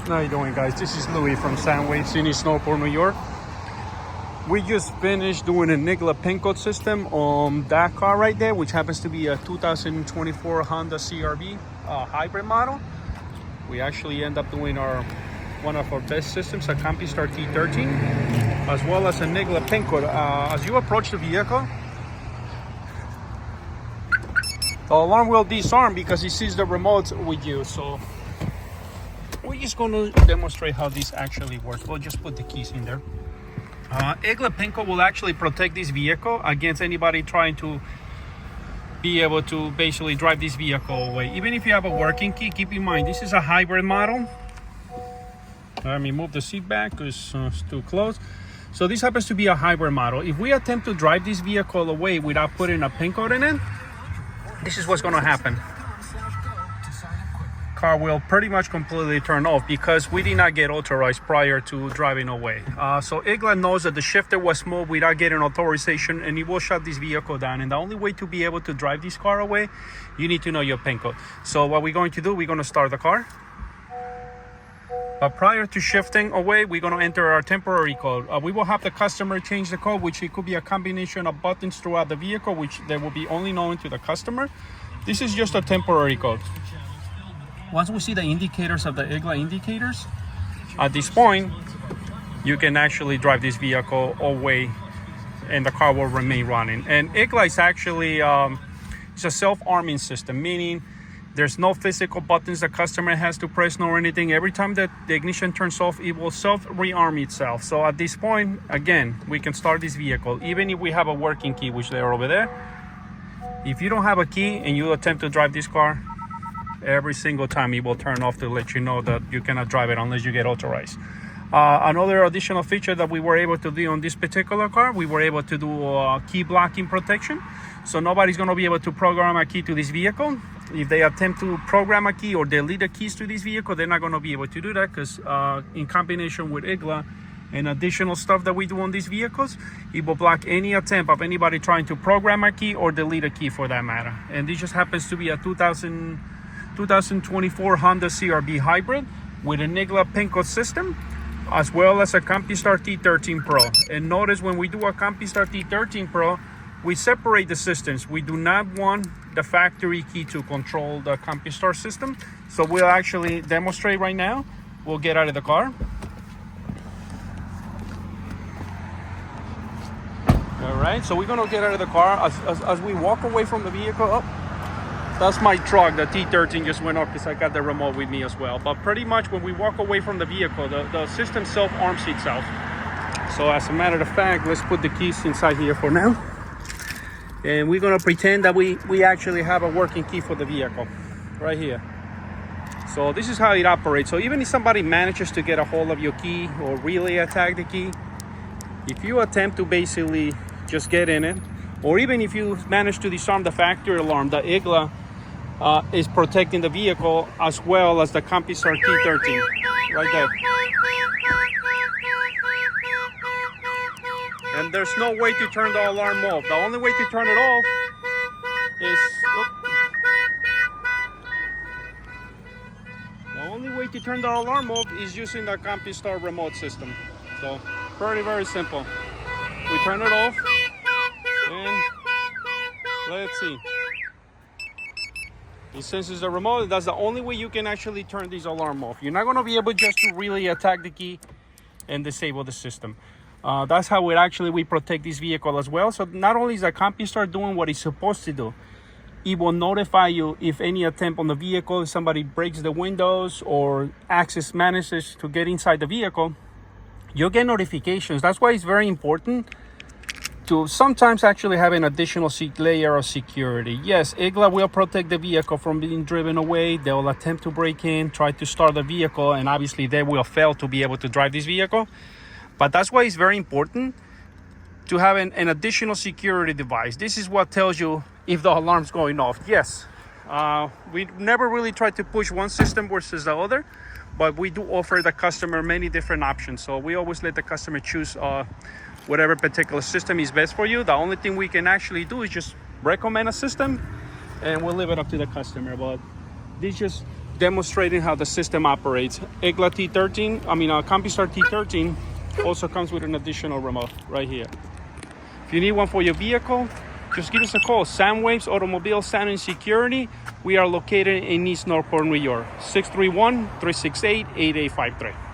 How you doing, guys? This is Louis from Sandway City, Snowport, New York. We just finished doing an Igla pincode system on that car right there, which happens to be a 2024 Honda CR-V hybrid model. We actually end up doing one of our best systems, a Compustar T13, as well as an Igla pincode. As you approach the vehicle, the alarm will disarm because it sees the remote with you. So we're just going to demonstrate how this actually works. We'll just put the keys in there. Igla pincode will actually protect this vehicle against anybody trying to be able to basically drive this vehicle away. Even if you have a working key, keep in mind this is a hybrid model. Let me move the seat back because it's too close. So this happens to be a hybrid model. If we attempt to drive this vehicle away without putting a pincode in it, this is what's going to happen. Car will pretty much completely turn off because we did not get authorized prior to driving away. So Igla knows that the shifter was moved without getting authorization, and it will shut this vehicle down. And the only way to be able to drive this car away, you need to know your PIN code. So what we're going to do, we're going to start the car. But prior to shifting away, we're going to enter our temporary code. We will have the customer change the code, which it could be a combination of buttons throughout the vehicle, which they will be only known to the customer. This is just a temporary code. Once we see the indicators of the Igla indicators, at this point, you can actually drive this vehicle away and the car will remain running. And Igla is actually it's a self-arming system, meaning there's no physical buttons the customer has to press nor anything. Every time that the ignition turns off, it will self-rearm itself. So at this point, again, we can start this vehicle, even if we have a working key, which they're over there. If you don't have a key and you attempt to drive this car, every single time it will turn off to let you know that you cannot drive it unless you get authorized. Another additional feature that we were able to do on this particular car, we were able to do key blocking protection. So nobody's going to be able to program a key to this vehicle. If they attempt to program a key or delete the keys to this vehicle, they're not going to be able to do that because in combination with Igla and additional stuff that we do on these vehicles, it will block any attempt of anybody trying to program a key or delete a key for that matter. And this just happens to be a 2024 Honda CR-V Hybrid with an Igla pincode system, as well as a Compustar T13 Pro. And notice when we do a Compustar T13 Pro, we separate the systems. We do not want the factory key to control the Compustar system. So we'll actually demonstrate right now. We'll get out of the car. All right, so we're gonna get out of the car. As we walk away from the vehicle, that's my truck. The T13 just went off because I got the remote with me as well. But pretty much when we walk away from the vehicle, the system self-arms itself. So as a matter of fact, let's put the keys inside here for now. And we're gonna pretend that we actually have a working key for the vehicle right here. So this is how it operates. So even if somebody manages to get a hold of your key or really attack the key, if you attempt to basically just get in it, or even if you manage to disarm the factory alarm, the Igla is protecting the vehicle as well as the Compustar T13 right there. And there's no way to turn the alarm off. The only way to turn it off is using the Compustar remote system. So very simple. We turn it off and let's see. It senses the remote. That's the only way you can actually turn this alarm off. You're not going to be able just to really attack the key and disable the system. That's how we protect this vehicle as well. So not only is the Compustar doing what it's supposed to do, it will notify you if any attempt on the vehicle, if somebody breaks the windows or access manages to get inside the vehicle, you'll get notifications. That's why it's very important to sometimes actually have an additional layer of security. Yes, Igla will protect the vehicle from being driven away. They will attempt to break in, try to start the vehicle, and obviously they will fail to be able to drive this vehicle. But that's why it's very important to have an additional security device. This is what tells you if the alarm's going off. Yes, we never really try to push one system versus the other, but we do offer the customer many different options. So we always let the customer choose whatever particular system is best for you. The only thing we can actually do is just recommend a system and we'll leave it up to the customer. But this just demonstrating how the system operates. Igla T13, Compustar T13 also comes with an additional remote right here. If you need one for your vehicle, just give us a call. Soundwaves Automobile Sound and Security. We are located in East Northport, New York. 631-368-8853.